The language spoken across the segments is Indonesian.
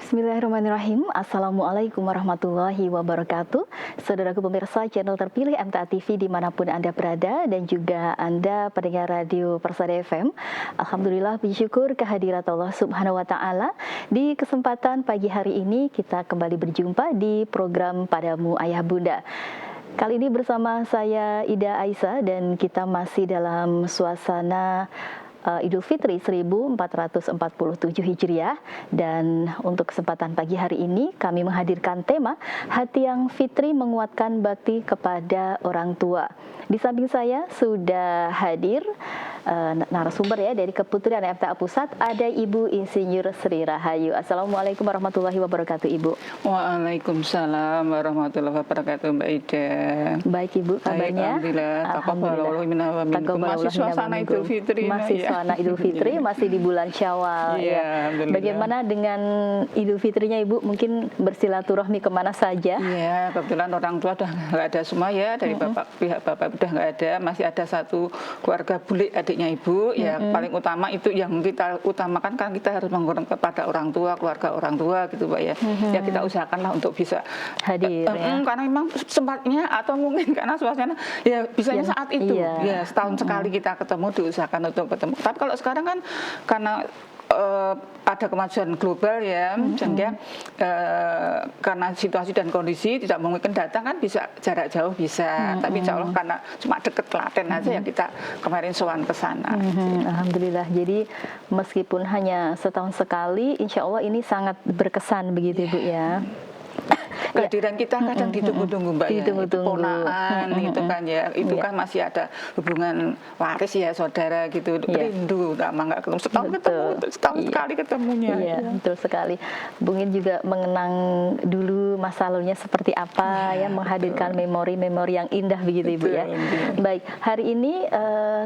Bismillahirrahmanirrahim. Assalamualaikum warahmatullahi wabarakatuh. Saudaraku pemirsa channel terpilih MTA TV dimanapun Anda berada dan juga Anda pendengar radio Persada FM. Alhamdulillah, bersyukur kehadirat Allah Subhanahu wa Ta'ala. Di kesempatan pagi hari ini kita kembali berjumpa di program Padamu Ayah Bunda. Kali ini bersama saya Ida Aisyah dan kita masih dalam suasana Idul Fitri 1447 Hijriah, dan untuk kesempatan pagi hari ini kami menghadirkan tema Hati yang Fitri Menguatkan Bakti Kepada Orang Tua. Di samping saya sudah hadir narasumber ya dari Keputrian MTA Pusat, ada Ibu Insinyur Sri Rahayu. Assalamualaikum warahmatullahi wabarakatuh, Ibu. Waalaikumsalam warahmatullahi wabarakatuh, Mbak Ida. Baik, Ibu, kabarnya? Alhamdulillah. Masih suasana Idul Fitri. Masih suasana Idul Fitri, masih di bulan Syawal. Ya. Bagaimana dengan Idul Fitrinya, Ibu? Mungkin bersilaturahmi kemana saja? Iya, kebetulan orang tua udah nggak ada semua ya, dari pihak bapak udah nggak ada, masih ada satu keluarga bule adiknya Ibu. Ya, paling utama itu yang kita utamakan kan kita harus mengurung kepada orang tua, keluarga orang tua gitu, Pak ya. Ya kita usahakanlah untuk bisa hadir ya. Karena memang sempatnya atau mungkin karena suasana ya bisanya saat itu. Iya. Ya, setahun sekali kita ketemu, diusahakan untuk ketemu. Tapi kalau sekarang kan karena ada kemajuan global ya, sehingga karena situasi dan kondisi tidak mungkin datang kan bisa jarak jauh bisa, tapi insya Allah karena cuma deket Klaten aja ya kita kemarin sowan ke sana. Alhamdulillah, jadi meskipun hanya setahun sekali, insya Allah ini sangat berkesan begitu Bu ya. Kehadiran kita kadang ditunggu-tunggu Mbak ya, itu ponaan itu kan ya, itu kan masih ada hubungan waris ya, saudara gitu, rindu lama nggak ketemu, setahun sekali ketemunya. Iya, betul sekali. Bungin juga mengenang dulu masa lalunya seperti apa ya, menghadirkan memori-memori yang indah begitu Ibu ya. Baik, hari ini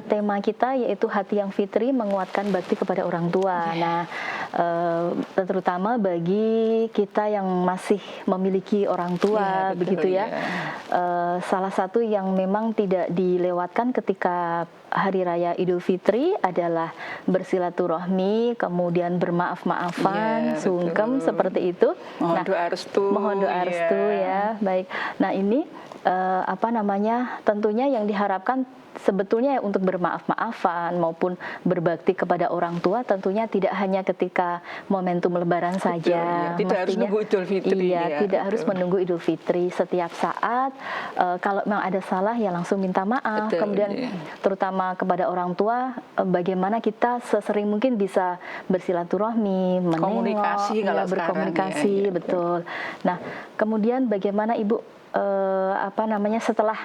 tema kita yaitu Hati yang Fitri Menguatkan Bakti Kepada Orang Tua. Nah, terutama bagi kita yang masih memiliki orang tua begitu ya. Salah satu yang memang tidak dilewatkan ketika Hari Raya Idul Fitri adalah bersilaturahmi, kemudian bermaaf-maafan, sungkem seperti itu. Mohon doa restu. Mohon doa restu ya. Baik. Nah, ini tentunya yang diharapkan sebetulnya untuk bermaaf-maafan maupun berbakti kepada orang tua tentunya tidak hanya ketika momentum Lebaran saja. Tidak harus menunggu Idul Fitri. Tidak harus menunggu Idul Fitri. Setiap saat kalau memang ada salah ya langsung minta maaf. Kemudian terutama kepada orang tua, bagaimana kita sesering mungkin bisa bersilaturahmi, menengok, berkomunikasi, betul. Nah, kemudian bagaimana Ibu setelah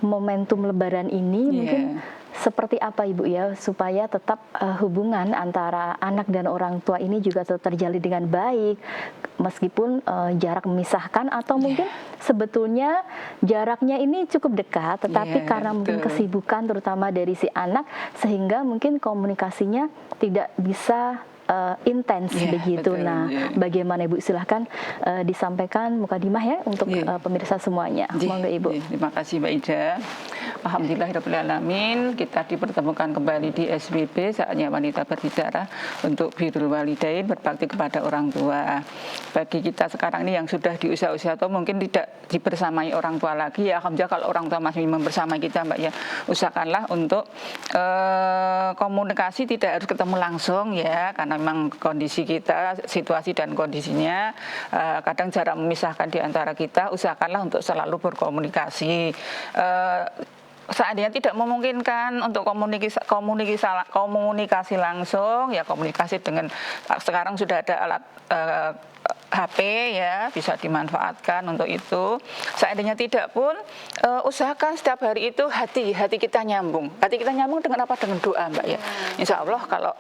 momentum Lebaran ini mungkin seperti apa Ibu ya, supaya tetap hubungan antara anak dan orang tua ini juga tetap terjalin dengan baik meskipun jarak memisahkan atau mungkin sebetulnya jaraknya ini cukup dekat, tetapi karena mungkin kesibukan terutama dari si anak sehingga mungkin komunikasinya tidak bisa intens begitu. Bagaimana Ibu, silahkan disampaikan mukadimah ya untuk pemirsa semuanya. Monggo Ibu. Terima kasih Mbak Ida. Alhamdulillahirrahmanirrahim, kita dipertemukan kembali di SWB saatnya wanita berbicara untuk birrul walidain, berbakti kepada orang tua. Bagi kita sekarang ini yang sudah di usia-usia atau mungkin tidak dibersamai orang tua lagi ya, alhamdulillah kalau orang tua masih membersamai kita Mbak ya, usahakanlah untuk komunikasi tidak harus ketemu langsung ya, karena memang kondisi kita, situasi dan kondisinya kadang jarak memisahkan di antara kita, usahakanlah untuk selalu berkomunikasi. Seandainya tidak memungkinkan untuk komunikasi langsung ya, komunikasi dengan sekarang sudah ada alat HP ya, bisa dimanfaatkan untuk itu. Seandainya tidak pun usahakan setiap hari itu hati kita nyambung. Hati kita nyambung dengan apa? Dengan doa Mbak ya. Insya Allah kalau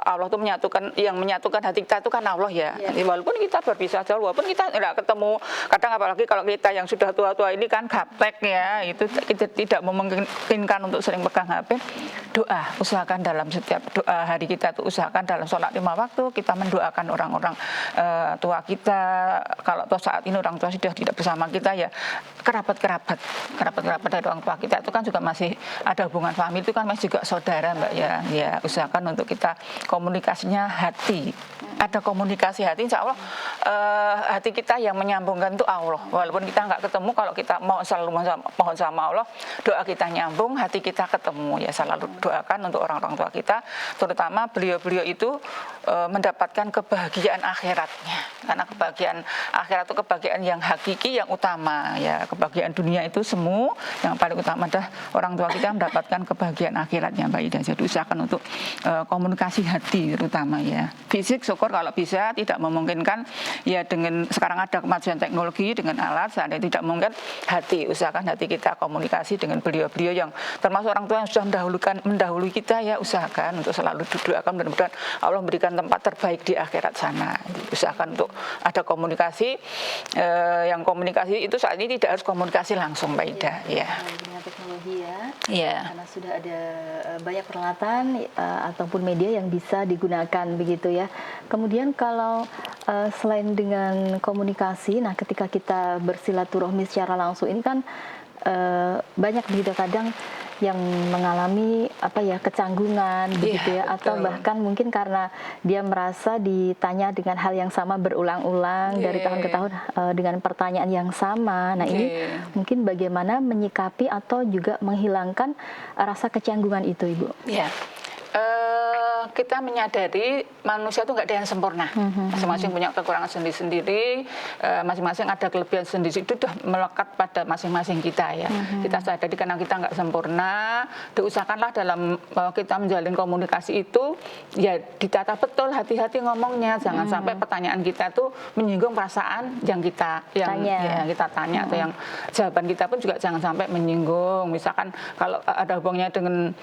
Allah itu yang menyatukan hati kita itu kan Allah ya. Walaupun kita berpisah jauh, walaupun kita tidak ketemu, kadang apalagi kalau kita yang sudah tua-tua ini kan gaptek ya, itu kita tidak memungkinkan untuk sering pegang HP. Doa, usahakan dalam setiap doa hari kita itu, usahakan dalam sholat 5 waktu kita mendoakan orang-orang tua tua kita, kalau toh saat ini orang tua sudah tidak bersama kita ya kerabat dari orang tua kita itu kan juga masih ada hubungan famili, itu kan masih juga saudara Mbak ya. Ya usahakan untuk kita komunikasinya hati. Ada komunikasi hati, insya Allah hati kita yang menyambungkan itu Allah. Walaupun kita nggak ketemu, kalau kita mau selalu mohon sama Allah, doa kita nyambung, hati kita ketemu. Ya selalu doakan untuk orang-orang tua kita, terutama beliau-beliau itu mendapatkan kebahagiaan akhiratnya. Karena kebahagiaan akhirat itu kebahagiaan yang hakiki, yang utama. Ya kebahagiaan dunia itu semu, yang paling utama adalah orang tua kita mendapatkan kebahagiaan akhiratnya Mbak Ida. Jadi usahakan untuk komunikasi hati terutama ya. Fisik syukur kalau bisa, tidak memungkinkan ya dengan sekarang ada kemajuan teknologi dengan alat, seandainya tidak mungkin hati, usahakan hati kita komunikasi dengan beliau-beliau yang termasuk orang tua yang sudah mendahului kita ya, usahakan untuk selalu doakan mudah-mudahan Allah memberikan tempat terbaik di akhirat sana. Usahakan untuk ada komunikasi, yang komunikasi itu saat ini tidak harus komunikasi langsung Mbak Ida ya. Dengan teknologi ya, karena sudah ada banyak peralatan ataupun media yang bisa digunakan begitu ya. Kemudian kalau selain dengan komunikasi, nah ketika kita bersilaturahmi secara langsung ini kan banyak begitu kadang yang mengalami kecanggungan begitu ya, atau bahkan mungkin karena dia merasa ditanya dengan hal yang sama berulang-ulang dari tahun ke tahun dengan pertanyaan yang sama. Nah ini mungkin bagaimana menyikapi atau juga menghilangkan rasa kecanggungan itu Ibu? Ya. Kita menyadari manusia itu nggak ada yang sempurna, masing-masing punya kekurangan sendiri-sendiri, masing-masing ada kelebihan sendiri, itu sudah melekat pada masing-masing kita ya. Kita sadari karena kita nggak sempurna, diusahakanlah dalam kita menjalin komunikasi itu ya ditata betul, hati-hati ngomongnya, jangan sampai pertanyaan kita tuh menyinggung perasaan yang kita tanya atau yang jawaban kita pun juga jangan sampai menyinggung. Misalkan kalau ada hubungannya dengan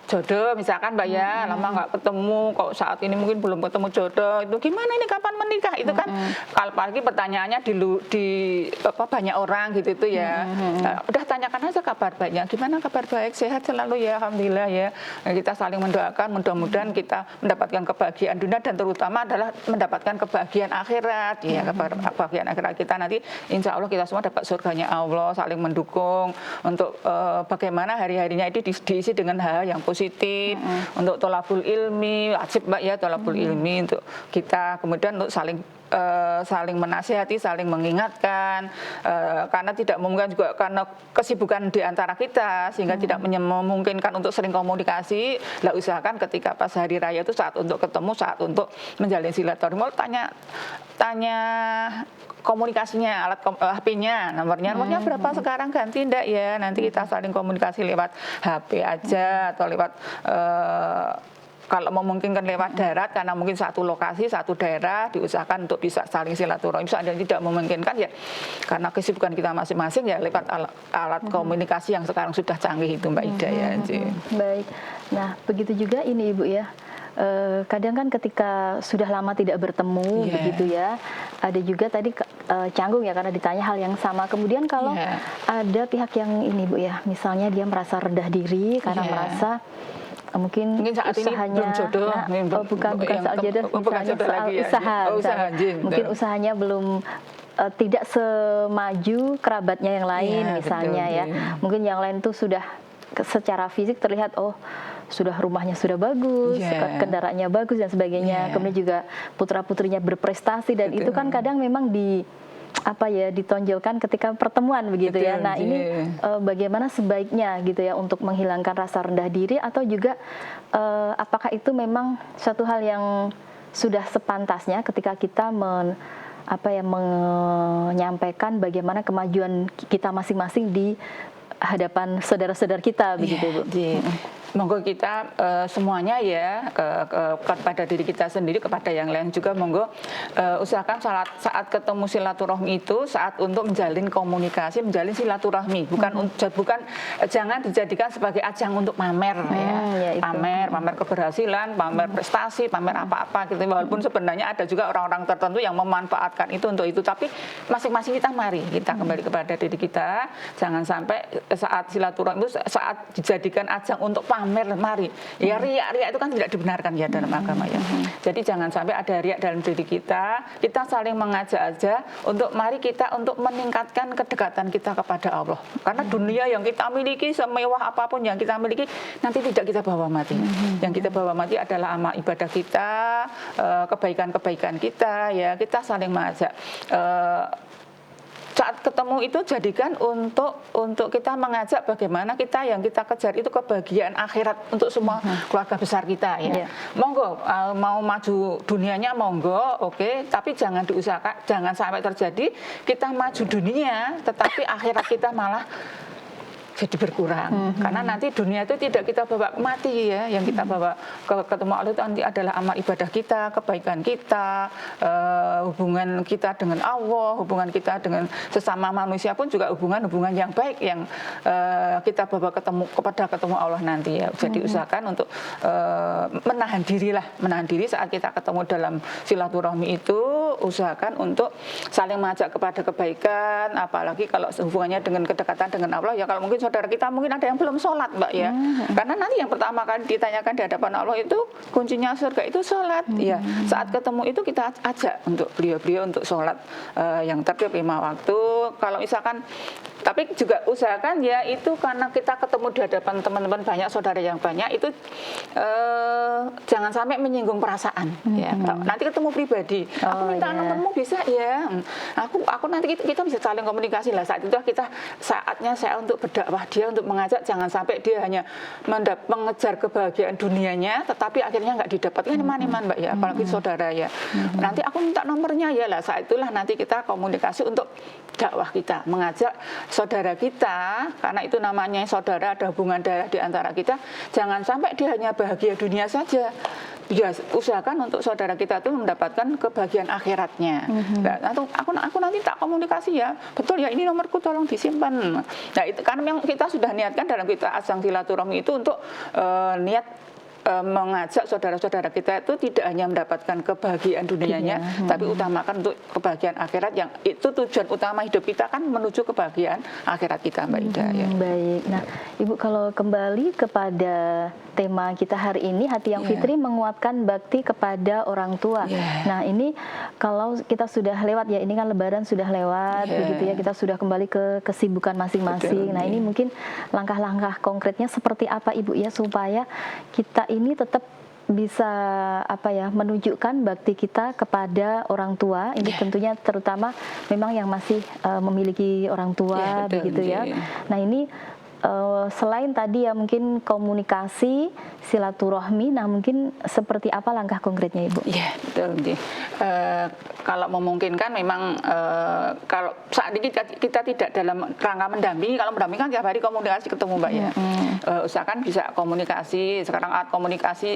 jodoh misalkan Mbak ya, lama nggak ketemu, kok saat ini mungkin belum ketemu jodoh, itu gimana ini kapan menikah, itu kan kalau apalagi pertanyaannya di banyak orang gitu itu ya. Udah tanyakan aja kabar baiknya, gimana kabar baik, sehat selalu ya, alhamdulillah ya. Nah, kita saling mendoakan, mudah-mudahan kita mendapatkan kebahagiaan dunia dan terutama adalah mendapatkan kebahagiaan akhirat ya. Kebahagiaan akhirat kita nanti insya Allah kita semua dapat surganya Allah, saling mendukung untuk bagaimana hari-harinya itu diisi dengan hal yang positif. Untuk tolabul ilmi, wajib Mbak ya tolabul ilmi untuk kita, kemudian untuk saling menasihati, saling mengingatkan, karena tidak memungkinkan juga karena kesibukan di antara kita sehingga tidak memungkinkan untuk sering komunikasi. Lah usahakan ketika pas hari raya itu saat untuk ketemu, saat untuk menjalin silaturahmi, tanya komunikasinya, alat HP-nya, nomornya berapa sekarang, ganti enggak ya, nanti kita saling komunikasi lewat HP aja atau lewat kalau memungkinkan lewat darat, karena mungkin satu lokasi, satu daerah, diusahakan untuk bisa saling silaturahmi. Misalnya tidak memungkinkan ya, karena kesibukan kita masing-masing ya lewat alat komunikasi yang sekarang sudah canggih itu Mbak Ida ya. Baik, nah begitu juga ini Ibu ya. Kadang kan ketika sudah lama tidak bertemu begitu ya, ada juga tadi canggung ya karena ditanya hal yang sama. Kemudian kalau ada pihak yang ini Bu ya, misalnya dia merasa rendah diri karena merasa mungkin saat usahanya ini belum jodoh, bukan soal jodoh, misalnya soal usaha, mungkin usahanya belum tidak semaju kerabatnya yang lain misalnya ya. Mungkin yang lain tuh sudah secara fisik terlihat sudah rumahnya sudah bagus, kendaraannya bagus dan sebagainya. Kemudian juga putra-putrinya berprestasi dan itu kan kadang memang ditonjolkan ketika pertemuan begitu ya. Nah, ini bagaimana sebaiknya gitu ya untuk menghilangkan rasa rendah diri, atau juga apakah itu memang suatu hal yang sudah sepantasnya ketika kita menyampaikan bagaimana kemajuan kita masing-masing di hadapan saudara-saudara kita begitu Bu. Monggo kita semuanya ya kepada diri kita sendiri, kepada yang lain juga monggo usahakan saat ketemu silaturahmi itu saat untuk menjalin komunikasi, menjalin silaturahmi, bukan jangan dijadikan sebagai ajang untuk pamer pamer keberhasilan, pamer prestasi, pamer apa-apa gitu. Walaupun sebenarnya ada juga orang-orang tertentu yang memanfaatkan itu untuk itu, tapi masing-masing kita mari kita kembali kepada diri kita, jangan sampai saat silaturahmi itu saat dijadikan ajang untuk pamer pamer, mari. Ya riak itu kan tidak dibenarkan ya dalam agama ya. Jadi jangan sampai ada riak dalam diri kita. Kita saling mengajak aja untuk mari kita untuk meningkatkan kedekatan kita kepada Allah. Karena dunia yang kita miliki, semewah apapun yang kita miliki, nanti tidak kita bawa mati. Yang kita bawa mati adalah amal ibadah kita, kebaikan-kebaikan kita ya. Kita saling mengajak. Saat ketemu itu jadikan untuk kita mengajak bagaimana kita yang kita kejar itu kebahagiaan akhirat untuk semua keluarga besar kita ya. Monggo mau maju dunianya monggo, oke, tapi jangan diusahakan, jangan sampai terjadi kita maju dunia tetapi akhirat kita malah jadi berkurang. Karena nanti dunia itu tidak kita bawa mati ya, yang kita bawa ketemu Allah itu nanti adalah amal ibadah kita, kebaikan kita, hubungan kita dengan Allah, hubungan kita dengan sesama manusia pun juga hubungan yang baik yang kita bawa ketemu Allah nanti ya. Jadi usahakan untuk menahan diri saat kita ketemu dalam silaturahmi itu, usahakan untuk saling mengajak kepada kebaikan, apalagi kalau hubungannya dengan kedekatan dengan Allah ya. Kalau mungkin saudara kita mungkin ada yang belum sholat Mbak ya, karena nanti yang pertama kali ditanyakan di hadapan Allah itu kuncinya surga itu sholat ya. Saat ketemu itu kita ajak untuk beliau untuk sholat yang tertib 5 waktu. Kalau misalkan, tapi juga usahakan ya itu karena kita ketemu di hadapan teman-teman banyak, saudara yang banyak itu jangan sampai menyinggung perasaan ya. Nanti ketemu pribadi, aku minta nomormu bisa ya, aku nanti kita bisa saling komunikasi lah. Saat itu saatnya saya untuk berdakwah, dia untuk mengajak, jangan sampai dia hanya mengejar kebahagiaan dunianya tetapi akhirnya nggak didapatkan iman Mbak ya, apalagi saudara ya. Nanti aku minta nomornya ya lah, saat itulah nanti kita komunikasi untuk dakwah kita, mengajak saudara kita, karena itu namanya saudara, ada hubungan darah di antara kita. Jangan sampai dia hanya bahagia dunia saja. Ya, usahakan untuk saudara kita itu mendapatkan kebahagiaan akhiratnya. Nah, aku nanti tak komunikasi ya. Betul ya, ini nomorku tolong disimpan. Nah, itu karena memang kita sudah niatkan dalam kita ajang silaturahmi itu untuk niat mengajak saudara-saudara kita itu tidak hanya mendapatkan kebahagiaan dunianya, tapi utamakan untuk kebahagiaan akhirat, yang itu tujuan utama hidup kita kan menuju kebahagiaan akhirat kita Mbak Ida ya. Baik, nah Ibu kalau kembali kepada tema kita hari ini, Hati yang Fitri menguatkan bakti kepada orang tua. Nah ini kalau kita sudah lewat ya, ini kan Lebaran sudah lewat begitu ya, kita sudah kembali ke kesibukan masing-masing. Nah ini mungkin langkah-langkah konkretnya seperti apa Ibu ya, supaya kita ini tetap bisa menunjukkan bakti kita kepada orang tua. Ini tentunya terutama memang yang masih memiliki orang tua begitu ya. Nah ini selain tadi ya mungkin komunikasi, silaturahmi, nah mungkin seperti apa langkah konkretnya Ibu? Iya betul. Kalau memungkinkan memang kalau saat ini kita tidak dalam rangka mendampingi, kalau mendampingi kan tiap hari komunikasi ketemu Mbak ya. Usahakan bisa komunikasi, sekarang alat komunikasi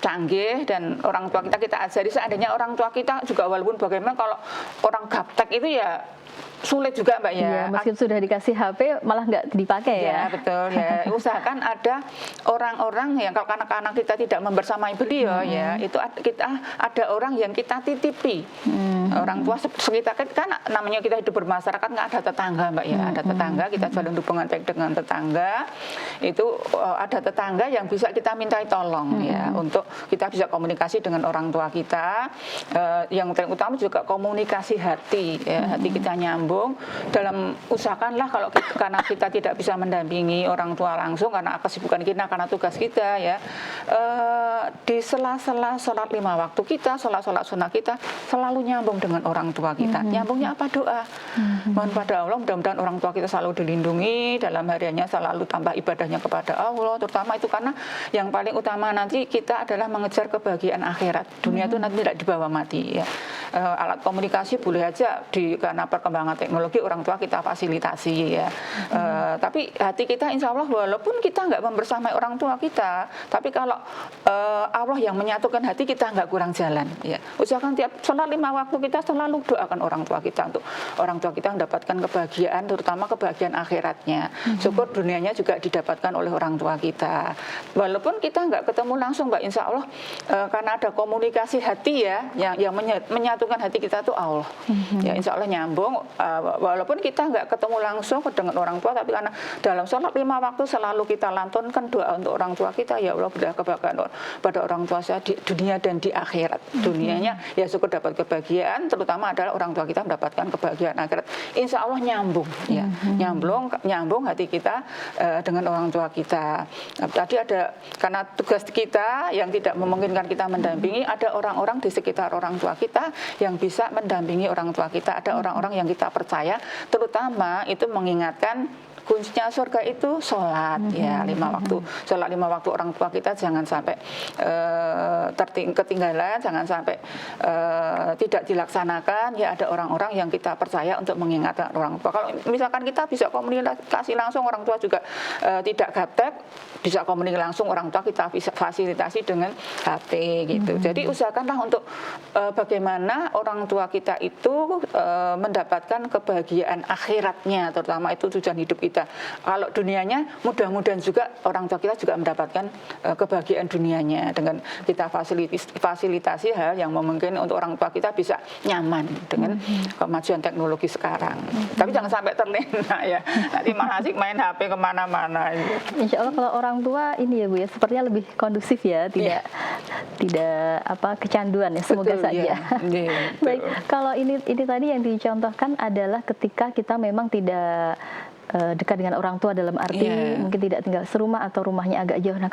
canggih dan orang tua kita ajari. Seandainya orang tua kita juga walaupun bagaimana, kalau orang gaptek itu ya sulit juga Mbak ya. Meskipun sudah dikasih HP malah nggak dipakai ya. Betul ya. Usahakan ada orang-orang yang kalau anak-anak kita tidak membersamai beliau ya, itu kita ada orang yang kita titipi. Orang tua sekitar kan namanya kita hidup bermasyarakat, nggak ada tetangga Mbak ya. Ada tetangga, kita jalin hubungan baik dengan tetangga. Itu ada tetangga yang bisa kita mintai tolong ya, untuk kita bisa komunikasi dengan orang tua kita. Yang paling utama juga komunikasi hati ya, hati kita nyambung. Dalam usahakanlah kalau karena kita tidak bisa mendampingi orang tua langsung karena kesibukan kita, karena tugas kita ya, di sela-sela sholat 5 waktu kita, sholat sunnah kita selalu nyambung dengan orang tua kita. Nyambungnya apa? Doa. Mohon pada Allah mudah-mudahan orang tua kita selalu dilindungi dalam hariannya, selalu tambah ibadahnya kepada Allah, terutama itu karena yang paling utama nanti kita adalah mengejar kebahagiaan akhirat. Dunia itu nanti tidak dibawa mati ya. Alat komunikasi boleh aja karena perkembangan teknologi orang tua kita fasilitasi ya. Tapi hati kita insya Allah walaupun kita nggak membersamai orang tua kita, tapi kalau Allah yang menyatukan hati kita nggak kurang jalan ya. Usahakan tiap sholat 5 waktu kita selalu doakan orang tua kita, untuk orang tua kita mendapatkan kebahagiaan, terutama kebahagiaan akhiratnya. Syukur dunianya juga didapatkan oleh orang tua kita. Walaupun kita nggak ketemu langsung Mbak, insya Allah karena ada komunikasi hati ya, yang menyatukan hati kita itu Allah. Ya insya Allah nyambung. Walaupun kita nggak ketemu langsung dengan orang tua, tapi karena bagaimana dalam sholat 5 waktu selalu kita lantunkan doa untuk orang tua kita, ya Allah berilah kebahagiaan pada orang tua saya di dunia dan di akhirat. Dunianya ya syukur dapat kebahagiaan, terutama adalah orang tua kita mendapatkan kebahagiaan akhirat. Insya Allah nyambung ya, nyambung hati kita dengan orang tua kita. Nah, tadi ada karena tugas kita yang tidak memungkinkan kita mendampingi, ada orang-orang di sekitar orang tua kita yang bisa mendampingi orang tua kita, ada orang-orang yang kita percaya, terutama itu mengingatkan kuncinya surga itu sholat ya 5 waktu, sholat 5 waktu orang tua kita jangan sampai ketinggalan, jangan sampai tidak dilaksanakan. Ya ada orang-orang yang kita percaya untuk mengingatkan orang tua. Kalau misalkan kita bisa komunikasi langsung, orang tua juga tidak gaptek, bisa komunikasi langsung orang tua, kita bisa fasilitasi dengan HP gitu. Jadi usahakanlah untuk bagaimana orang tua kita itu mendapatkan kebahagiaan akhiratnya, terutama itu tujuan hidup kita. Kalau dunianya mudah-mudahan juga orang tua kita juga mendapatkan kebahagiaan dunianya dengan kita fasilitasi hal yang memungkinkan untuk orang tua kita bisa nyaman dengan kemajuan teknologi sekarang. Tapi jangan sampai terlena ya, nanti malah asik main HP kemana-mana. Insya Allah kalau orang tua ini ya Bu ya, sepertinya lebih kondusif ya, tidak kecanduan ya, semoga Betul, saja. Ya. Baik, kalau ini tadi yang dicontohkan adalah ketika kita memang tidak dekat dengan orang tua, dalam arti mungkin tidak tinggal serumah atau rumahnya agak jauh. Nah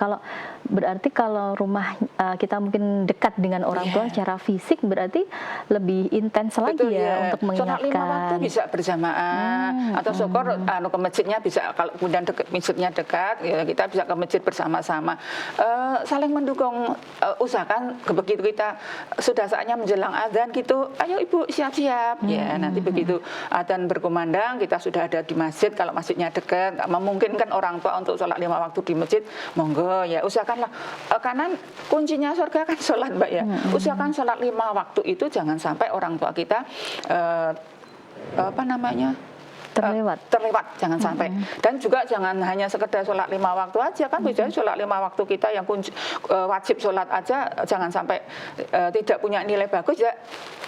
berarti kalau rumah kita mungkin dekat dengan orang tua secara fisik, berarti lebih intens lagi untuk mengingatkan. Sholat 5 waktu bisa berjamaah atau syukur ke masjidnya bisa, kalau kemudian masjidnya dekat ya, kita bisa ke masjid bersama-sama, saling mendukung. Usahakan begitu kita sudah saatnya menjelang azan gitu, ayo ibu siap-siap ya, nanti begitu azan berkumandang kita sudah ada di masjid. Kalau masjidnya dekat, memungkinkan orang tua untuk sholat 5 waktu di masjid, monggo ya usahakanlah, karena kuncinya surga kan sholat Mbak ya. Usahakan sholat 5 waktu itu jangan sampai orang tua kita terlewat, jangan sampai. Dan juga jangan hanya sekedar sholat 5 waktu aja, kan bisa sholat 5 waktu kita yang wajib sholat aja, jangan sampai tidak punya nilai bagus ya,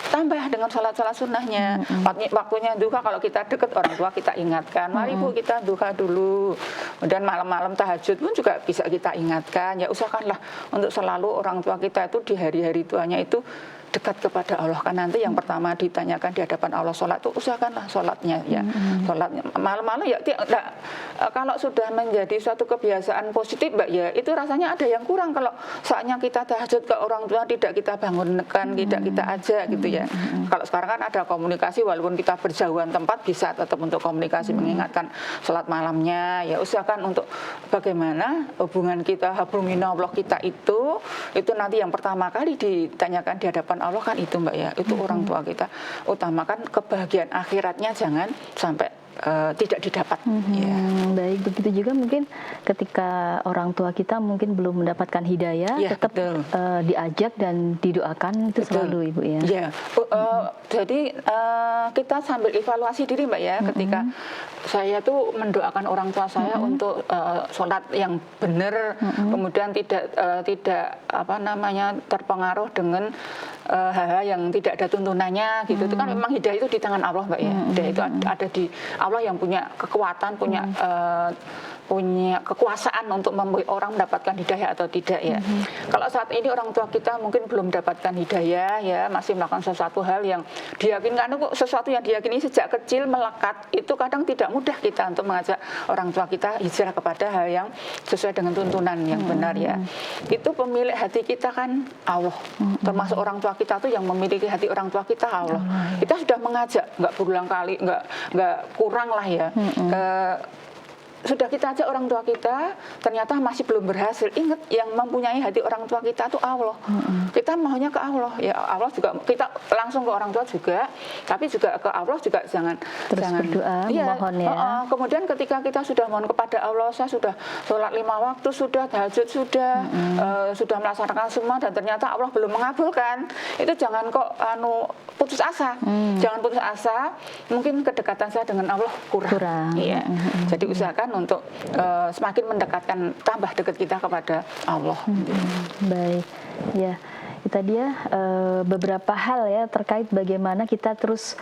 tambah dengan sholat-sholat sunnahnya. Waktunya duha, kalau kita dekat orang tua kita ingatkan, mari Bu kita duha dulu. Dan malam-malam tahajud pun juga bisa kita ingatkan. Ya usahakanlah untuk selalu orang tua kita itu di hari-hari tuanya itu dekat kepada Allah, kan nanti yang pertama ditanyakan di hadapan Allah sholat itu, usahakanlah sholatnya ya, sholatnya malam-malam ya. Kalau sudah menjadi suatu kebiasaan positif Mbak ya, itu rasanya ada yang kurang kalau saatnya kita tahajud ke orang tua tidak kita bangunkan, tidak kita ajak gitu ya. Kalau sekarang kan ada komunikasi, walaupun kita berjauhan tempat bisa tetap untuk komunikasi mengingatkan sholat malamnya. Ya usahakan untuk bagaimana hubungan kita, hablumminallah kita itu nanti yang pertama kali ditanyakan di hadapan Allah kan itu Mbak ya, itu orang tua kita. Utamakan kebahagiaan akhiratnya, jangan sampai tidak didapat. Baik, begitu juga mungkin ketika orang tua kita mungkin belum mendapatkan hidayah, tetap diajak dan didoakan itu selalu Ibu ya. Jadi kita sambil evaluasi diri Mbak ya, ketika saya tuh mendoakan orang tua saya untuk sholat yang benar, kemudian tidak terpengaruh dengan hal-hal yang tidak ada tuntunannya gitu. Itu kan memang hidayah itu di tangan Allah Mbak ya. Hidayah itu ada di Allah yang punya kekuatan, punya kekuasaan untuk membuat orang mendapatkan hidayah atau tidak ya. Kalau saat ini orang tua kita mungkin belum mendapatkan hidayah ya, masih melakukan sesuatu hal yang diyakinkan, sesuatu yang diyakini sejak kecil melekat, itu kadang tidak mudah kita untuk mengajak orang tua kita hijrah kepada hal yang sesuai dengan tuntunan yang benar ya. Itu pemilik hati kita kan Allah, termasuk orang tua kita tuh yang memiliki hati orang tua kita Allah. Kita sudah mengajak, nggak berulang kali, nggak kurang lah ya. Sudah kita ajak orang tua kita, ternyata masih belum berhasil. Ingat, yang mempunyai hati orang tua kita itu Allah. Kita maunya ke Allah. Ya Allah juga, kita langsung ke orang tua juga, tapi juga ke Allah juga jangan berdoa, mohon ya. Kemudian ketika kita sudah mohon kepada Allah, saya sudah sholat 5 waktu, sudah tahajud, sudah melaksanakan semua, dan ternyata Allah belum mengabulkan. Itu jangan kok putus asa. Jangan putus asa. Mungkin kedekatan saya dengan Allah kurang. Iya. Jadi usahakan untuk semakin mendekatkan, tambah dekat kita kepada Allah. Baik, ya. Kita dia beberapa hal ya terkait bagaimana kita terus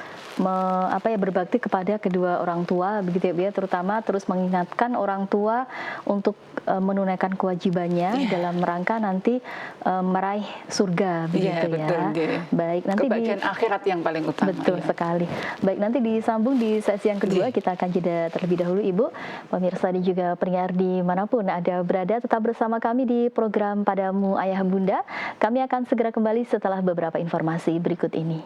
berbakti kepada kedua orang tua begitu ya Bu ya, terutama terus mengingatkan orang tua untuk menunaikan kewajibannya dalam rangka nanti meraih surga begitu ya. Betul, baik, nanti kebahagiaan akhirat yang paling utama. Betul sekali. Baik, nanti disambung di sesi yang kedua. Kita akan jeda terlebih dahulu Ibu. Pemirsa dan juga pendengar dimanapun Anda berada, tetap bersama kami di program Padamu Ayah Bunda. Kami akan segera kembali setelah beberapa informasi berikut ini.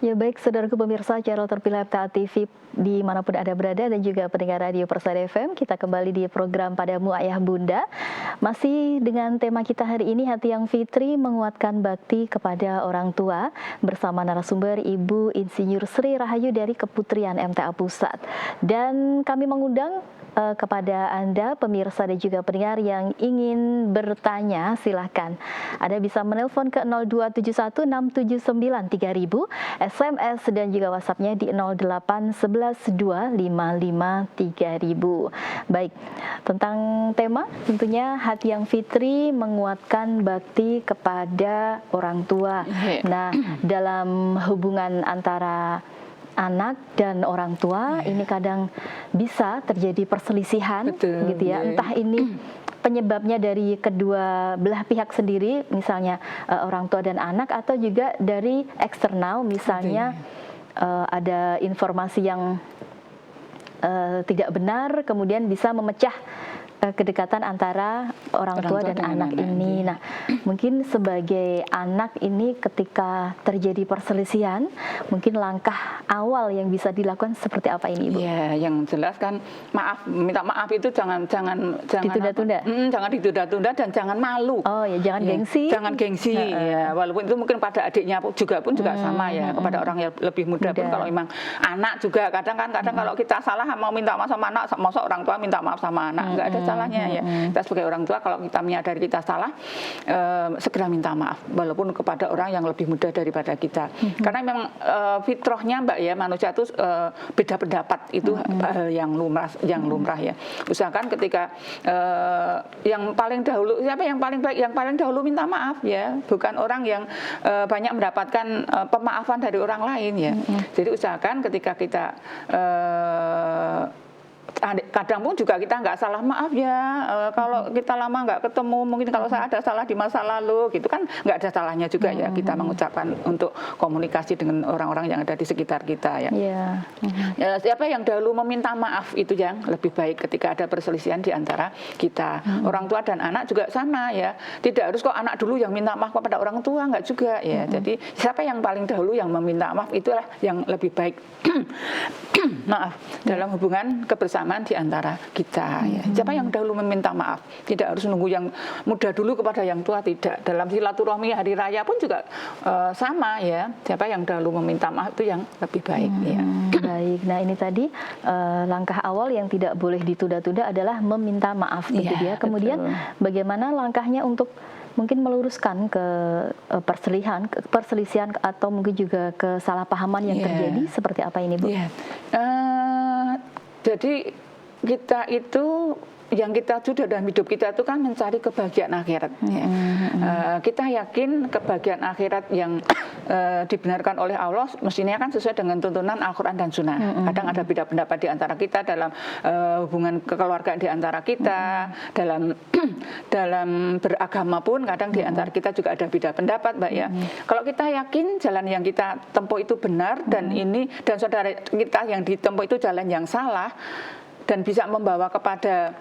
Ya baik, saudaraku pemirsa channel terpilih MTA TV dimanapun Anda berada dan juga pendengar radio Persada FM, kita kembali di program Padamu Ayah Bunda. Masih dengan tema kita hari ini, Hati yang Fitri menguatkan bakti kepada orang tua, bersama narasumber Ibu Insinyur Sri Rahayu dari Keputrian MTA Pusat. Dan kami mengundang kepada Anda pemirsa dan juga pendengar yang ingin bertanya, silahkan Anda bisa menelpon ke 02716793.000, SMS dan juga WhatsApp-nya di 08112553.000. Baik, tentang tema tentunya Hati yang Fitri menguatkan bakti kepada orang tua. Nah, dalam hubungan antara anak dan orang tua ini kadang bisa terjadi perselisihan. Betul, gitu ya. Entah ini penyebabnya dari kedua belah pihak sendiri, misalnya orang tua dan anak, atau juga dari eksternal, misalnya ada informasi yang tidak benar kemudian bisa memecah kedekatan antara orang tua dan anak ini. Nah, mungkin sebagai anak ini ketika terjadi perselisihan, mungkin langkah awal yang bisa dilakukan seperti apa ini, Ibu? Ya, yang jelas kan minta maaf itu jangan ditunda-tunda. Jangan ditunda-tunda dan jangan malu. Oh ya, jangan gengsi. Jangan gengsi. Ya, walaupun itu mungkin pada adiknya juga sama ya, kepada orang yang lebih muda pun kalau memang anak juga kadang kalau kita salah mau minta maaf sama anak, masa orang tua minta maaf sama anak, enggak ada salahnya ya. Kita sebagai orang tua kalau kita menyadari kita salah, segera minta maaf walaupun kepada orang yang lebih muda daripada kita. Karena memang fitrahnya Mbak ya, manusia itu beda pendapat, itu hal yang lumrah ya. Usahakan ketika yang paling dahulu, siapa yang paling baik, yang paling dahulu minta maaf ya, bukan orang yang banyak mendapatkan pemaafan dari orang lain ya. Jadi usahakan ketika kita kadang pun juga kita nggak salah maaf ya, kalau kita lama nggak ketemu, mungkin kalau saya ada salah di masa lalu gitu kan, nggak ada salahnya juga ya kita mengucapkan untuk komunikasi dengan orang-orang yang ada di sekitar kita ya. Ya, siapa yang dahulu meminta maaf itu yang lebih baik ketika ada perselisihan di antara kita. Orang tua dan anak juga sama ya, tidak harus kok anak dulu yang minta maaf kepada orang tua, nggak juga ya. Jadi siapa yang paling dahulu yang meminta maaf itulah yang lebih baik maaf dalam hubungan kebersamaan di antara kita ya. Siapa yang dahulu meminta maaf, tidak harus nunggu yang muda dulu kepada yang tua, tidak. Dalam silaturahmi hari raya pun juga sama ya, siapa yang dahulu meminta maaf itu yang lebih baik ya. Baik, nah ini tadi langkah awal yang tidak boleh ditunda-tunda adalah meminta maaf gitu ya. Kemudian bagaimana langkahnya untuk mungkin meluruskan ke perselisihan atau mungkin juga kesalahpahaman yang terjadi, seperti apa ini Bu? Jadi kita itu, yang kita sudah dalam hidup kita itu kan mencari kebahagiaan akhirat ya. Kita yakin kebahagiaan akhirat yang dibenarkan oleh Allah mestinya kan sesuai dengan tuntunan Al-Quran dan Sunnah. Kadang ada beda pendapat di antara kita dalam hubungan kekeluargaan di antara kita, dalam beragama pun kadang di antara kita juga ada beda pendapat Mbak ya. Kalau kita yakin jalan yang kita tempuh itu benar dan saudara kita yang ditempuh itu jalan yang salah dan bisa membawa kepada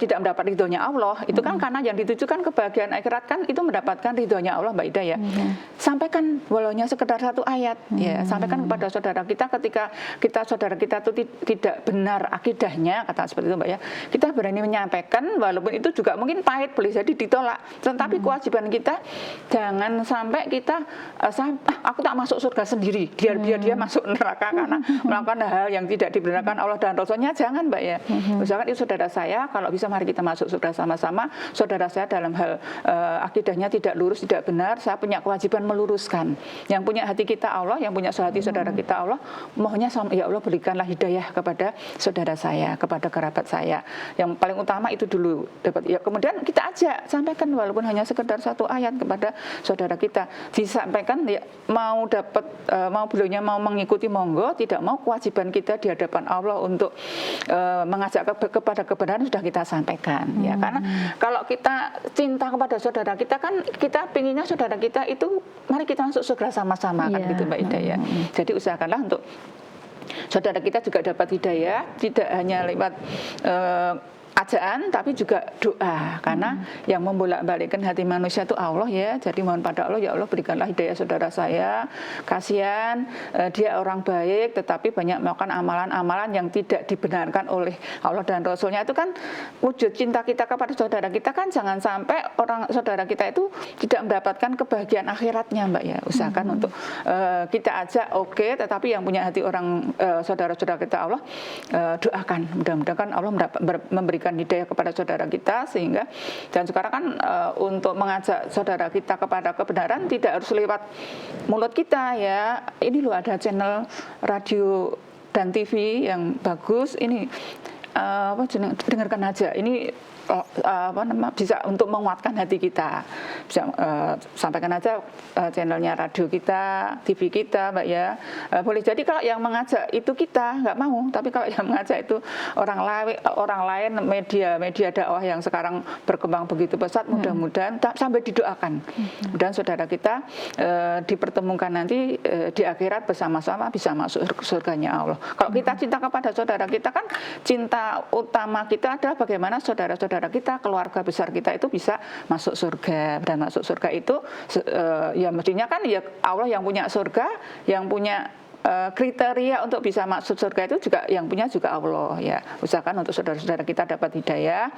tidak mendapat ridhonya Allah, itu kan karena yang ditujukan kebahagiaan akhirat kan itu mendapatkan ridhonya Allah Mbak Ida ya. Sampaikan walaunya sekedar satu ayat ya, sampaikan kepada saudara kita ketika saudara kita itu tidak benar akidahnya, kata seperti itu Mbak ya. Kita berani menyampaikan walaupun itu juga mungkin pahit, boleh jadi ditolak, tetapi kewajiban kita jangan sampai kita aku tak masuk surga sendiri, biar dia masuk neraka karena melakukan hal yang tidak dibenarkan Allah dan Rasulnya, jangan Mbak Mbak ya. Usahakan itu saudara saya, kalau bisa mari kita masuk surga sama-sama. Saudara saya dalam hal akidahnya tidak lurus, tidak benar, saya punya kewajiban meluruskan. Yang punya hati kita Allah, yang punya hati saudara kita Allah, mohonnya ya Allah berikanlah hidayah kepada saudara saya, kepada kerabat saya. Yang paling utama itu dulu dapat. Ya, kemudian kita ajak, sampaikan walaupun hanya sekedar satu ayat kepada saudara kita. Disampaikan ya, mau dapat mau beliaunya mau mengikuti monggo, tidak mau kewajiban kita di hadapan Allah untuk mengajak kepada kebenaran sudah kita sampaikan ya. Karena kalau kita cinta kepada saudara kita kan kita pinginnya saudara kita itu mari kita masuk surga sama-sama kan gitu Mbak Ida ya. Jadi usahakanlah untuk saudara kita juga dapat hidayah, tidak hanya lewat ajaan tapi juga doa, karena yang membolak-balikkan hati manusia itu Allah ya. Jadi mohon pada Allah, ya Allah berikanlah hidayah saudara saya, kasihan dia orang baik tetapi banyak melakukan amalan-amalan yang tidak dibenarkan oleh Allah dan Rasulnya. Itu kan wujud cinta kita kepada saudara kita kan jangan sampai orang saudara kita itu tidak mendapatkan kebahagiaan akhiratnya Mbak ya. Usahakan untuk kita ajak oke, tetapi yang punya hati orang saudara-saudara kita Allah doakan, mudah-mudahan Allah memberikan hidayah kepada saudara kita, sehingga dan sekarang kan untuk mengajak saudara kita kepada kebenaran tidak harus lewat mulut kita ya. Ini loh ada channel radio dan TV yang bagus, ini dengarkan aja, ini bisa untuk menguatkan hati kita. Bisa sampaikan aja channelnya radio kita, TV kita Mbak ya. Boleh jadi kalau yang mengajak itu kita nggak mau, tapi kalau yang mengajak itu orang lain media dakwah yang sekarang berkembang begitu pesat, mudah-mudahan sampai didoakan. Dan saudara kita dipertemukan nanti di akhirat bersama-sama bisa masuk surganya Allah. Kalau kita cinta kepada saudara kita kan cinta utama kita adalah bagaimana saudara-saudara kita, keluarga besar kita itu bisa masuk surga. Dan masuk surga itu ya mestinya kan ya Allah yang punya surga, yang punya kriteria untuk bisa masuk surga itu juga yang punya juga Allah ya. Usahakan untuk saudara-saudara kita dapat hidayah.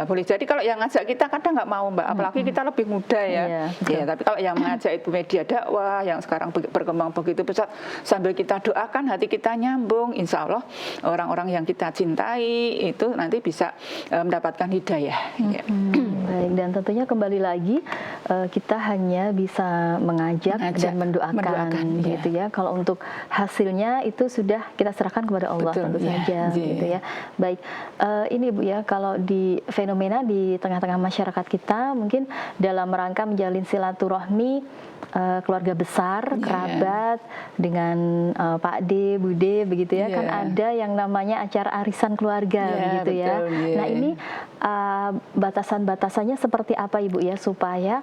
Boleh jadi kalau yang ngajak kita kadang nggak mau Mbak, apalagi kita lebih muda ya. Ya, tapi kalau yang mengajak itu media dakwah yang sekarang berkembang begitu pesat, sambil kita doakan hati kita nyambung, insya Allah orang-orang yang kita cintai itu nanti bisa mendapatkan hidayah. Ya. Baik, dan tentunya kembali lagi kita hanya bisa mengajak dan mendoakan gitu ya. Kalau untuk hasilnya itu sudah kita serahkan kepada Allah. Betul, tentu saja gitu ya. Baik, ini Bu ya, kalau di fenomena di tengah-tengah masyarakat kita mungkin dalam rangka menjalin silaturahmi keluarga besar, kerabat dengan Pak D, Bude begitu ya, kan ada yang namanya acara arisan keluarga begitu ya. Nah, ini batasan-batasannya seperti apa Ibu ya, supaya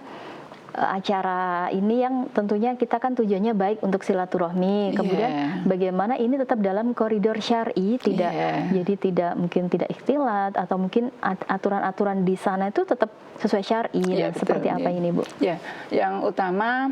acara ini yang tentunya kita kan tujuannya baik untuk silaturahmi, kemudian bagaimana ini tetap dalam koridor syar'i, tidak jadi tidak mungkin tidak ikhtilat atau mungkin aturan-aturan di sana itu tetap sesuai syar'i. Dan seperti apa ini Bu? Ya, yang utama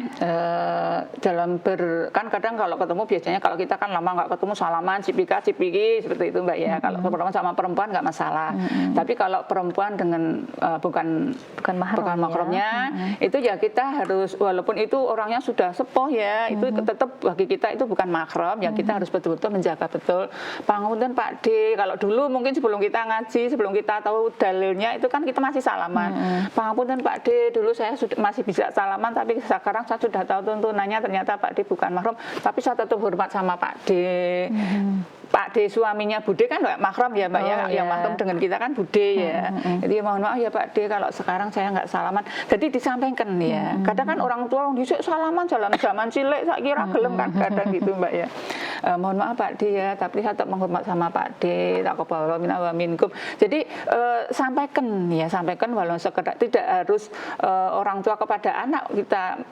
kan kadang kalau ketemu biasanya kalau kita kan lama nggak ketemu salaman cipika-cipiki seperti itu Mbak ya. Kalau perempuan sama perempuan nggak masalah. Tapi kalau perempuan dengan bukan mahramnya itu ya kita harus, walaupun itu orangnya sudah sepuh ya, itu tetap bagi kita itu bukan mahram, yang kita harus betul-betul menjaga betul. Pangapunten Pak D, kalau dulu mungkin sebelum kita ngaji, sebelum kita tahu dalilnya itu kan kita masih salaman. Pangapunten Pak D, dulu saya masih bisa salaman, tapi sekarang saya sudah tahu tuntunannya, ternyata Pak D bukan mahram, tapi saya tetap hormat sama Pak D. Pak D suaminya Bude kan nggak mahram ya Mbak ya, yang mahram dengan kita kan Bude ya. Jadi mohon maaf ya Pak D kalau sekarang saya nggak salaman. Jadi disampaikan ya. Kadang kan orang tua disuk salaman zaman cilik, saya kira gelem kan kadang gitu Mbak ya. Mohon maaf Pak D ya, tapi saya tetap menghormat sama Pak D. Taqabbalallahu minna wa minkum. Jadi sampaikan walau sekedar, tidak harus orang tua kepada anak kita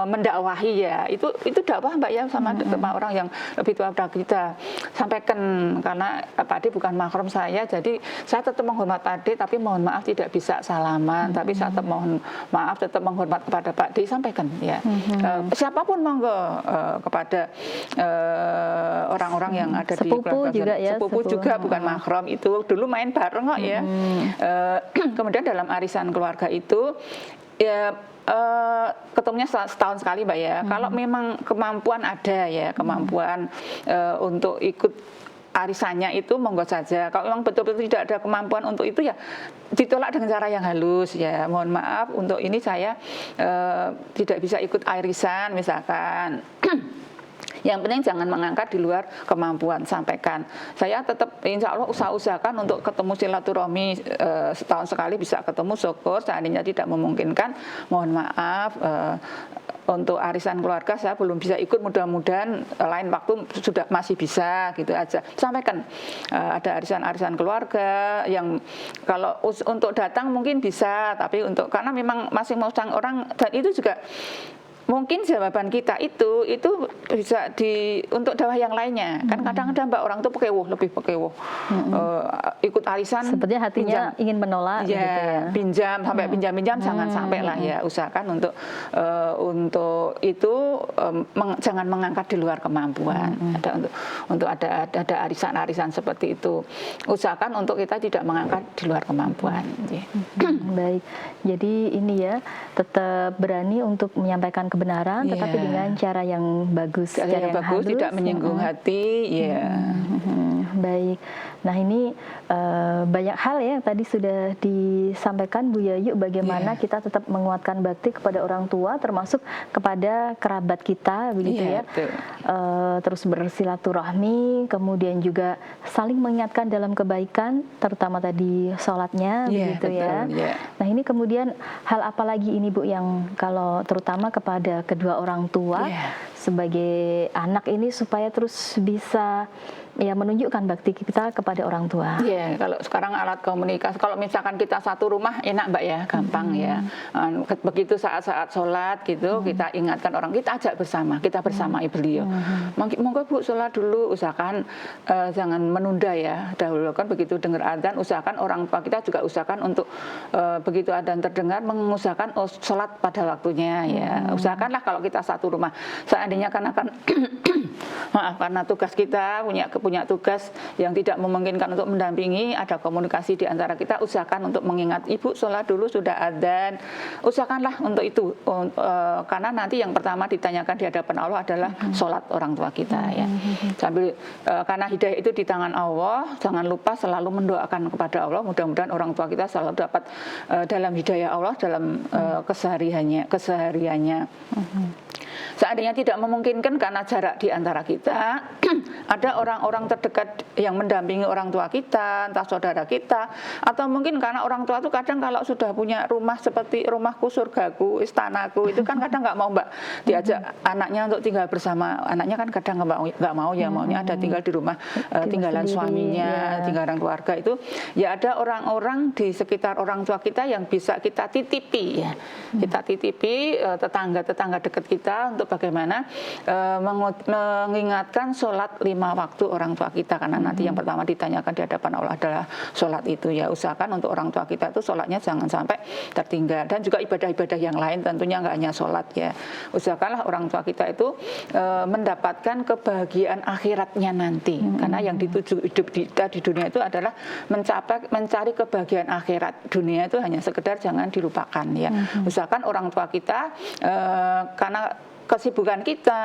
mendakwahi ya. Itu dakwah Mbak ya, sama orang yang lebih tua dari kita. Sampaikan, karena Pak D bukan mahram saya, jadi saya tetap menghormat Pak D, tapi mohon maaf tidak bisa salaman, tapi saya tetap mohon maaf, tetap menghormat kepada Pak D, sampaikan ya. Siapapun monggo kepada orang-orang yang ada di keluarga juga ya, sepupu juga bukan mahram, itu dulu main bareng kok ya. Kemudian dalam arisan keluarga itu ya ketemunya setahun sekali Mbak ya. Kalau memang kemampuan ada ya, kemampuan untuk ikut arisannya itu monggo saja. Kalau memang betul-betul tidak ada kemampuan untuk itu ya ditolak dengan cara yang halus ya. Mohon maaf untuk ini saya tidak bisa ikut arisan misalkan. Yang penting jangan mengangkat di luar kemampuan, sampaikan. Saya tetap insya Allah usahakan untuk ketemu silaturahmi setahun sekali bisa ketemu, syukur. Seandainya tidak memungkinkan, mohon maaf. Untuk arisan keluarga saya belum bisa ikut, mudah-mudahan lain waktu sudah masih bisa gitu aja. Sampaikan ada arisan-arisan keluarga yang kalau untuk datang mungkin bisa, tapi untuk karena memang masing-masing orang dan itu juga mungkin jawaban kita itu bisa untuk dakwah yang lainnya. Kan kadang-kadang Mbak orang tuh lebih pekewuh. Ikut arisan sepertinya hatinya pinjam, ingin menolak ya, gitu ya. Pinjam sampai pinjam jangan sampai lah ya. Usahakan untuk itu jangan mengangkat di luar kemampuan. Ada arisan-arisan seperti itu. Usahakan untuk kita tidak mengangkat di luar kemampuan. Baik. Jadi ini ya tetap berani untuk menyampaikan kebenaran, tetapi dengan cara yang bagus, cara yang bagus, halus, tidak menyinggung hati, ya. Baik. Nah ini banyak hal ya yang tadi sudah disampaikan Bu Yayu, bagaimana kita tetap menguatkan bakti kepada orang tua, termasuk kepada kerabat kita, begitu ya. Terus bersilaturahmi, kemudian juga saling mengingatkan dalam kebaikan, terutama tadi sholatnya, begitu ya. Nah ini kemudian hal apa lagi ini Bu yang kalau terutama kepada kedua orang tua sebagai anak ini supaya terus bisa ya menunjukkan bakti kita kepada orang tua. Iya, kalau sekarang alat komunikasi, kalau misalkan kita satu rumah enak Mbak ya, gampang ya. Begitu saat-saat sholat gitu, kita ingatkan orang, kita ajak bersama, kita bersamai beliau. Monggo Bu sholat dulu, usahakan jangan menunda ya. Dahulu kan begitu dengar adzan, usahakan orang tua kita juga usahakan untuk begitu adzan terdengar, mengusahakan sholat pada waktunya ya. Usahakanlah kalau kita satu rumah. Seandainya karena tugas kita punya tugas yang tidak memungkinkan untuk mendampingi, ada komunikasi di antara kita, usahakan untuk mengingat ibu sholat dulu sudah adzan, usahakanlah untuk itu karena nanti yang pertama ditanyakan di hadapan Allah adalah sholat orang tua kita ya. Sambil karena hidayah itu di tangan Allah, jangan lupa selalu mendoakan kepada Allah, mudah-mudahan orang tua kita selalu dapat dalam hidayah Allah dalam kesehariannya. Seandainya tidak memungkinkan karena jarak di antara kita, ada orang-orang terdekat yang mendampingi orang tua kita, entah saudara kita, atau mungkin karena orang tua itu kadang kalau sudah punya rumah seperti rumahku, surgaku, istanaku, itu kan kadang nggak mau Mbak diajak anaknya untuk tinggal bersama. Anaknya kan kadang nggak mau ya, maunya ada tinggal di rumah tinggalan suaminya, tinggalan keluarga itu. Ya ada orang-orang di sekitar orang tua kita yang bisa kita titipi ya. Kita titipi tetangga-tetangga dekat kita untuk bagaimana mengingatkan sholat 5 waktu orang tua kita, karena nanti yang pertama ditanyakan di hadapan Allah adalah sholat itu ya. Usahakan untuk orang tua kita itu sholatnya jangan sampai tertinggal, dan juga ibadah-ibadah yang lain tentunya nggak hanya sholat ya. Usahakanlah orang tua kita itu mendapatkan kebahagiaan akhiratnya nanti, karena yang dituju hidup kita di dunia itu adalah mencari kebahagiaan akhirat. Dunia itu hanya sekedar jangan dilupakan ya. Usahakan orang tua kita karena kesibukan kita,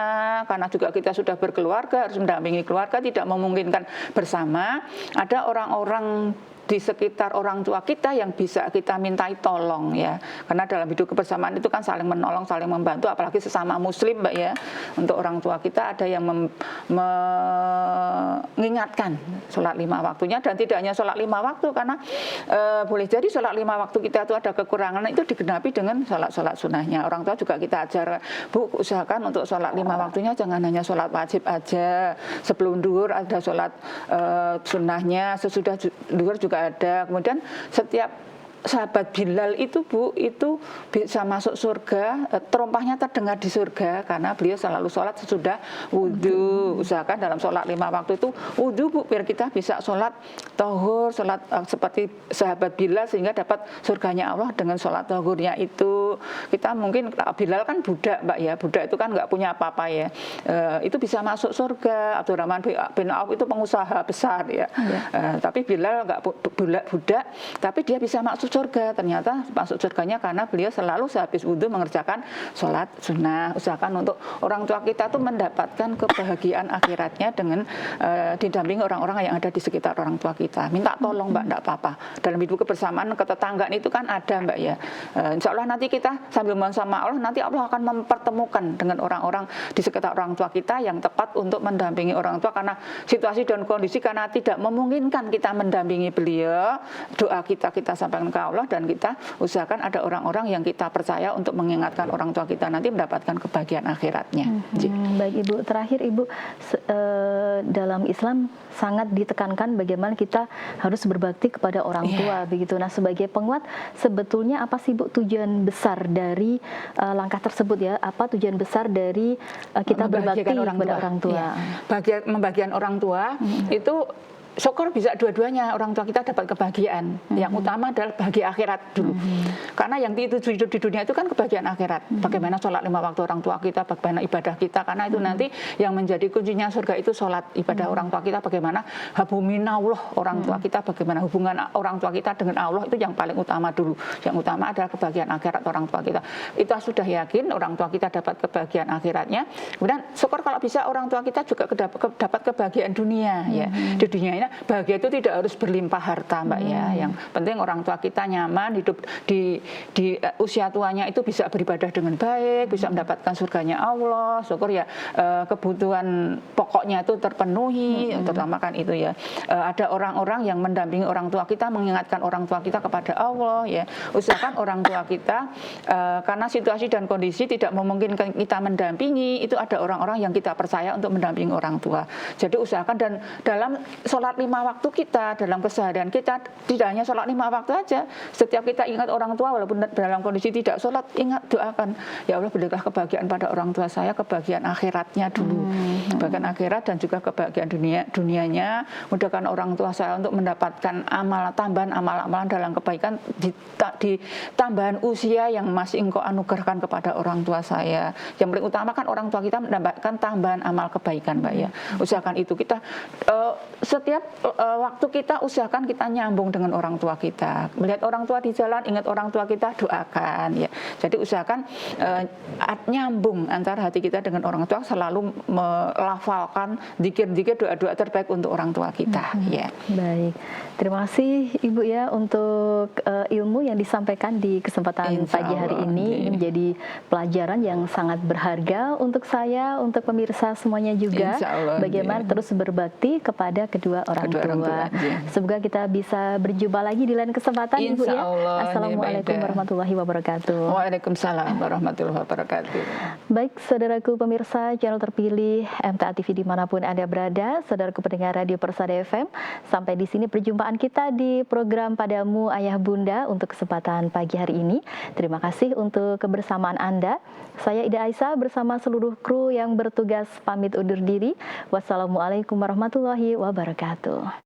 karena juga kita sudah berkeluarga, harus mendampingi keluarga, tidak memungkinkan bersama, ada orang-orang di sekitar orang tua kita yang bisa kita mintai tolong ya, karena dalam hidup kebersamaan itu kan saling menolong, saling membantu, apalagi sesama muslim Mbak ya. Untuk orang tua kita ada yang mengingatkan sholat 5 waktunya, dan tidak hanya sholat 5 waktu, karena boleh jadi sholat 5 waktu kita itu ada kekurangan, itu digenapi dengan sholat sunnahnya. Orang tua juga kita ajar, Bu usahakan untuk sholat 5 waktunya jangan hanya sholat wajib aja, sebelum duhur ada sholat sunnahnya, sesudah duhur juga ada. Kemudian setiap sahabat Bilal itu Bu, itu bisa masuk surga, terompahnya terdengar di surga karena beliau selalu sholat sesudah wudhu. Usahakan dalam sholat 5 waktu itu wudhu Bu, biar kita bisa sholat tohur, sholat seperti sahabat Bilal, sehingga dapat surganya Allah dengan sholat tohurnya itu. Kita mungkin, Bilal kan budak Mbak ya, budak itu kan nggak punya apa-apa ya, itu bisa masuk surga. Abdurrahman bin Auf itu pengusaha besar ya, tapi Bilal nggak budak, tapi dia bisa masuk surga. Ternyata masuk surganya karena beliau selalu sehabis wudhu mengerjakan sholat sunnah. Usahakan untuk orang tua kita tuh mendapatkan kebahagiaan akhiratnya dengan didampingi orang-orang yang ada di sekitar orang tua kita. Minta tolong Mbak, enggak apa-apa. Dalam hidup kebersamaan ketetanggaan itu kan ada Mbak ya. Insya Allah nanti kita sambil mohon sama Allah, nanti Allah akan mempertemukan dengan orang-orang di sekitar orang tua kita yang tepat untuk mendampingi orang tua, karena situasi dan kondisi karena tidak memungkinkan kita mendampingi beliau. Doa kita sampaikan ke Allah dan kita usahakan ada orang-orang yang kita percaya untuk mengingatkan orang tua kita nanti mendapatkan kebahagiaan akhiratnya. Baik Ibu, terakhir Ibu, dalam Islam sangat ditekankan bagaimana kita harus berbakti kepada orang tua begitu. Nah, sebagai penguat sebetulnya apa sih Bu tujuan besar dari langkah tersebut ya? Apa tujuan besar dari kita berbakti kepada orang tua? Membagian orang tua itu syukur bisa dua-duanya, orang tua kita dapat kebahagiaan. Yang utama adalah bahagia akhirat dulu. Karena yang dituju hidup di dunia itu kan kebahagiaan akhirat. Bagaimana sholat 5 waktu orang tua kita, bagaimana ibadah kita. Karena itu nanti yang menjadi kuncinya surga itu sholat, ibadah orang tua kita, bagaimana habuminallah orang tua kita, bagaimana hubungan orang tua kita dengan Allah, itu yang paling utama dulu. Yang utama adalah kebahagiaan akhirat orang tua kita. Itu sudah yakin orang tua kita dapat kebahagiaan akhiratnya. Kemudian syukur kalau bisa orang tua kita juga dapat kebahagiaan dunia ya. Di dunia ini bahagia itu tidak harus berlimpah harta Mbak ya. Yang penting orang tua kita nyaman hidup di usia tuanya itu bisa beribadah dengan baik, bisa mendapatkan surganya Allah. Syukur ya kebutuhan pokoknya itu terpenuhi, terutama kan itu ya. Ada orang-orang yang mendampingi orang tua kita, mengingatkan orang tua kita kepada Allah ya. Usahakan orang tua kita karena situasi dan kondisi tidak memungkinkan kita mendampingi, itu ada orang-orang yang kita percaya untuk mendampingi orang tua. Jadi usahakan, dan dalam sholat 5 waktu kita, dalam keseharian kita tidak hanya sholat 5 waktu aja. Setiap kita ingat orang tua walaupun dalam kondisi tidak sholat, ingat doakan, ya Allah berilah kebahagiaan pada orang tua saya, kebahagiaan akhiratnya dulu, kebahagiaan akhirat dan juga kebahagiaan dunianya. Mudahkan orang tua saya untuk mendapatkan tambahan amal-amalan dalam kebaikan di tambahan usia yang masih Engkau anugerahkan kepada orang tua saya. Yang paling utama kan orang tua kita mendapatkan tambahan amal kebaikan Mbak ya. Usahakan itu kita setiap waktu kita usahakan kita nyambung dengan orang tua kita. Melihat orang tua di jalan, ingat orang tua kita, doakan ya. Jadi usahakan nyambung antara hati kita dengan orang tua, selalu melafalkan zikir-zikir, doa-doa terbaik untuk orang tua kita ya. Baik. Terima kasih Ibu ya untuk ilmu yang disampaikan di kesempatan pagi hari ini. Ini menjadi pelajaran yang sangat berharga untuk saya, untuk pemirsa semuanya juga. Bagaimana terus berbakti kepada kedua orang tua. Semoga kita bisa berjumpa lagi di lain kesempatan Ibu ya. Assalamualaikum warahmatullahi wabarakatuh. Waalaikumsalam warahmatullahi wabarakatuh. Baik, saudaraku pemirsa channel terpilih MTA TV dimanapun Anda berada, saudaraku pendengar Radio Persada FM, sampai di sini perjumpaan kita di program Padamu Ayah Bunda untuk kesempatan pagi hari ini. Terima kasih untuk kebersamaan Anda. Saya Ida Aisyah bersama seluruh kru yang bertugas pamit undur diri. Wassalamualaikum warahmatullahi wabarakatuh.